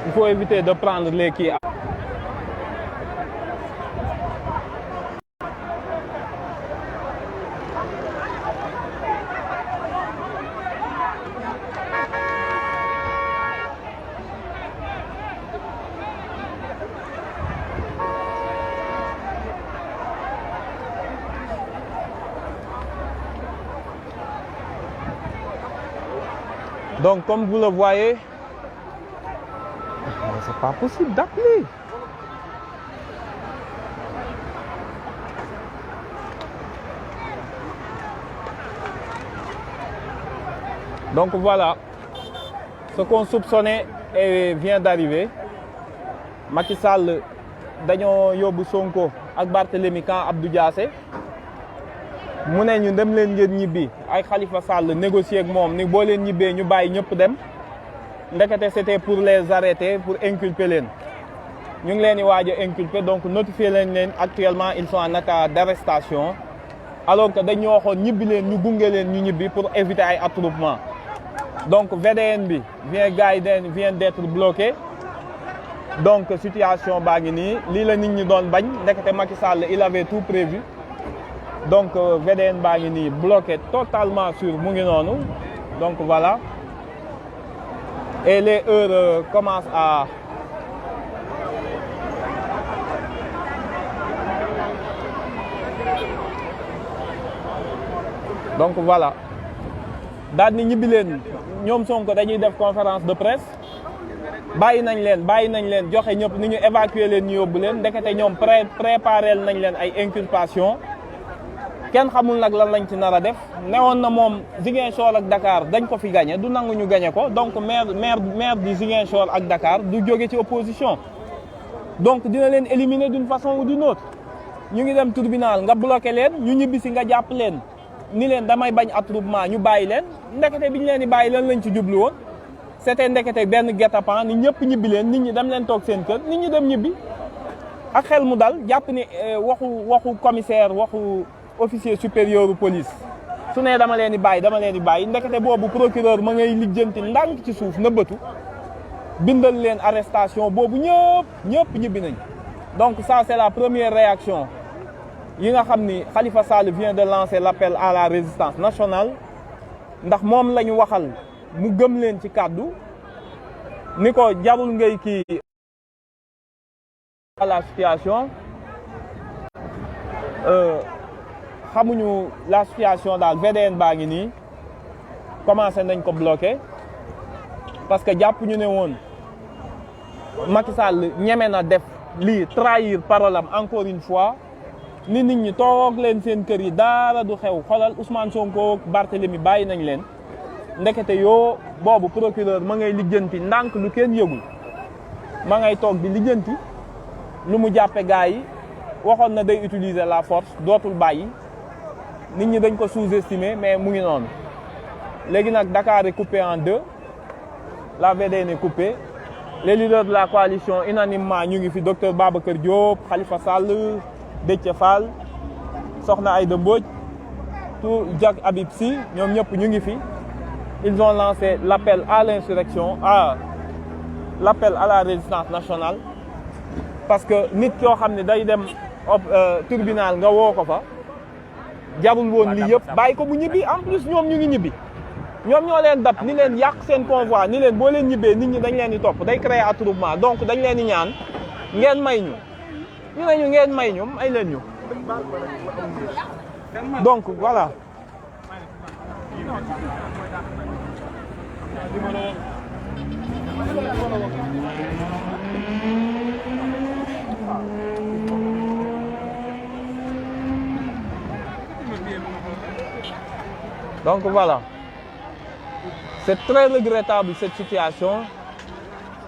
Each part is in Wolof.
il faut éviter de prendre les quais. Donc, comme vous le voyez, c'est pas possible d'appeler. Donc voilà, ce qu'on soupçonnait vient d'arriver. Macky Sall dañoo yóbbu Sonko ak Barthélémy camp Abdou Diassé mu ne ñu dem leen ngeen ñibbi ay Khalifa Sall négocier ak moom ni boo leen ñibbee ñu bàyyi ñëpp dem ndekete c'était pour les arrêter pour inculper leen ñu ngi leen di waaj a inculper donc notifier leen actuellement ils sont en état d'arrestation alors que dañu waxoon ñibbi leen ñu gunge leen ñu ñibbi pour éviter ay attroupement donc VDN bi vient d'être bloqué donc situation baa ngi nii lii la nit ñi doon bañ ndekete Macky Sall il avait tout prévu. Donc VDN baa ngi nii bloqué totalement sur mu ngi noonu donc voilà et les heures commencent à donc voilà daal ni ñibbi leen ñoom Sonko dañuy def conférence de presse bàyyi nañ leen joxe ñëpp ni ñu évacuer leen ñu yóbbu leen ndekete ñoom préparer nañ leen ay inculpation kenn xamul nag lan lañ ci nar a def newoon na moom Ziguinchor ak Dakar dañ ko fi gagné du nangu ñu gagné ko donc maire di Ziguinchor ak Dakar du jóge ci opposition donc dina leen éliminer d'une façon ou d'une autre ñu ngi dem tribunal nga bloqué leen ñu ñibbi si nga jàpp leen ni leen damay bañ attroupement ñu bàyyi leen ndekete bi ñu leen di bàyyi lan lañ ci jublu woon c'était ndekete benn guet-apens ni ñëpp ñibbi leen nit ñi dem leen toog seen kër nit ñi dem ñibbi ak xel mu dal jàpp ni waxu commissaire waxu officier supérieur police su ne dama leen di bàyyi ndekete boobu procureur ma ngay lijjanti ndànk ci suuf nëbbatu bindal leen arrestation boobu ñëpp ñibbi nañ donc ça c'est la première réaction yi nga xam ni Khalifa Sall vient de lancer l'appel à la résistance nationale ndax moom la ñu waxal mu gëm leen ci kàddu ni ko jarul ngay kii à la situation xamuñu la situation daal VDN baa ngi nii commencé nañ ko bloquer parce que jàpp ñu ne woon Macky Sall ñeme na def lii trahir parole am encore une fois ni nit ñi toog leen seen kër yi dara du xew xoolal Ousmane Sonko Barthélémy bàyyi nañ leen ndekete yoo boobu procureur ma ngay lijjanti ndànk lu kenn yëgul ma ngay toog di lijjanti lu mu jàppe gaa yi waxoon na day utiliser la force dootul bàyyi nit ñi dañ ko sous-estimer mais mu ngi noonu léegi nag Dakar est coupé en deux la VDN est coupée les leaders de la coalition unanimement ñu ngi fi docteur Babacar Diop Khalifa Sall Déthié Fall Sokhna Aïda Mbodj tout Diack Habib Sy ñoom ñëpp ñu ngi fi ils ont lancé l'appel à l'insurrection l'appel à la résistance nationale parce que nit yoo xam ne day dem tribunal nga woo ko fa jarul woon lii yëpp bàyyi ko mu ñibbi en plus ñoom ñu ngi ñibbi ñoom ñoo leen dab ni leen yàq seen convoi ni leen boo leen ñibbee nit ñi dañ leen di topp day créer attroupement donc dañ leen di ñaan ngeen may ñu ne ñu ngeen may ñu may leen ñu donc voilà donc voilà c'est très regrettable cette situation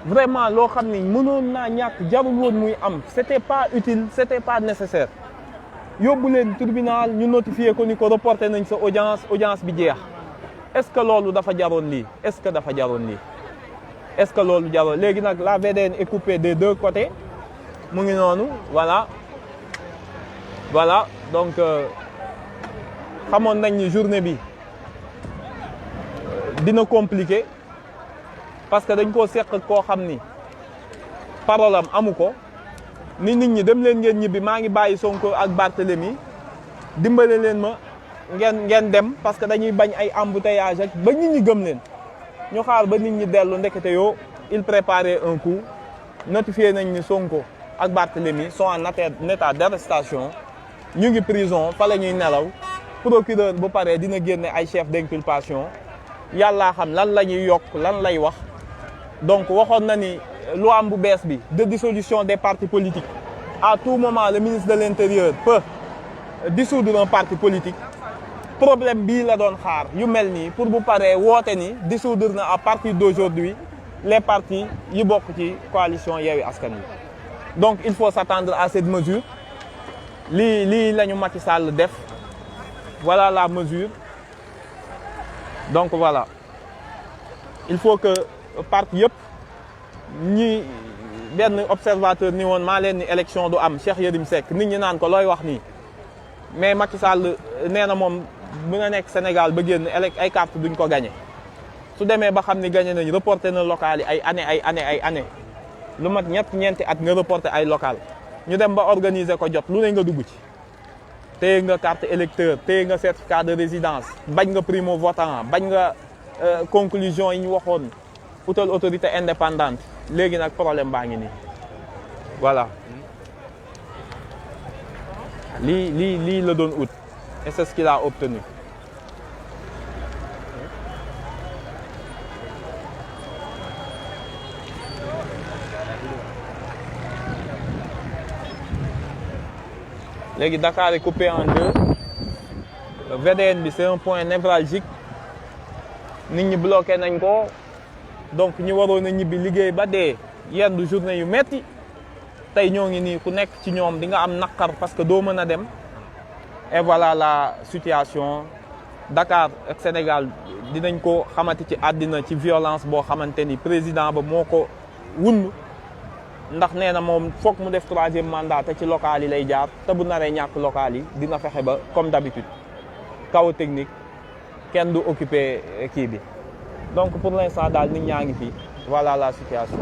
vraiment loo xam ni mënoon naa ñàkk jarul woon muy am c'était pas utile c'était pas nécessaire yóbbu leen tribunal ñu notifier ko ni ko reporté nañ sa audience bi jeex est-ce que loolu dafa jaroon lii est-ce que loolu jaroon léegi nag la VDN est coupée des deux côtés mu ngi noonu voilà donc xamoon nañ ni journée bi dina compliqué parce que dañ koo seq koo xam ni parole am amu ko ni nit ñi dem leen ngeen ñibbi maa ngi bàyyi Sonko ak Barthélemy dimbale leen ma ngeen dem parce que dañuy bañ ay embouteillage ak ba nit ñi gëm leen ñu xaar ba nit ñi dellu ndekete yoo il préparait un coup notifié nañ ni Sonko ak Barthélemy sont en état d'arrestation ñu ngi prison fa la ñuy nelaw procureur bu paree dina génne ay chef d'inculpation yàllaa xam lan la ñuy yokk lan lay wax donc waxoon na ni loi bu bees bi de dissolution des partis politiques à tout moment le ministre de l'Intérieur peut dissoudre un parti politique problème bii la doon xaar yu mel nii pour bu paree woote ni dissoudre na à partir d'aujourd'hui les partis yi bokk ci coalition Yewwi Askan Wi donc il faut s'attendre à cette mesure lii la ñu Macky Sall def voilà la mesure donc voilà il faut que parti yëpp ñi benn observateur ni woon maa leen ni élection du am Cheikh Yérim Seck nit ñi naan ko looy wax nii mais Macky Sall nee na moom bu nga nekk Sénégal ba génn ay carte duñ ko gagné su demee ba xam ni gagné nañ reporté na local yi ay année lu mat ñeenti at nga reporté ay local ñu dem ba organiser ko jot lu ne nga dugg ci téye nga carte électeur téye nga certificat de résidence bañ nga primo votant bañ nga conclusion yi ñu waxoon utal autorité indépendante léegi nag problème baa ngi nii voilà lii la doon ut et c'est ce qu'il a obtenu. léegi Dakar est coupé en deux VDN bi c'est un point névralgique nit ñi bloqué nañ ko donc ñi waroon a ñibbi liggéey ba dee yendu journée yu metti tey ñoo ngi nii ku nekk ci ñoom di nga am naqar parce que doo mën a dem et voilà la situation Dakar ak Sénégal dinañ ko xamante ci àddina ci violence boo xamante ni président ba moo ko wund ndax nee na moom foog mu def 3e mandat te ci local yi lay jaar te bu naree ñàkk local yi dina fexe ba comme d'habitude chaos technique kenn du occupé kii bi donc pour l'instant daal nit ñaa ngi fi voilà la situation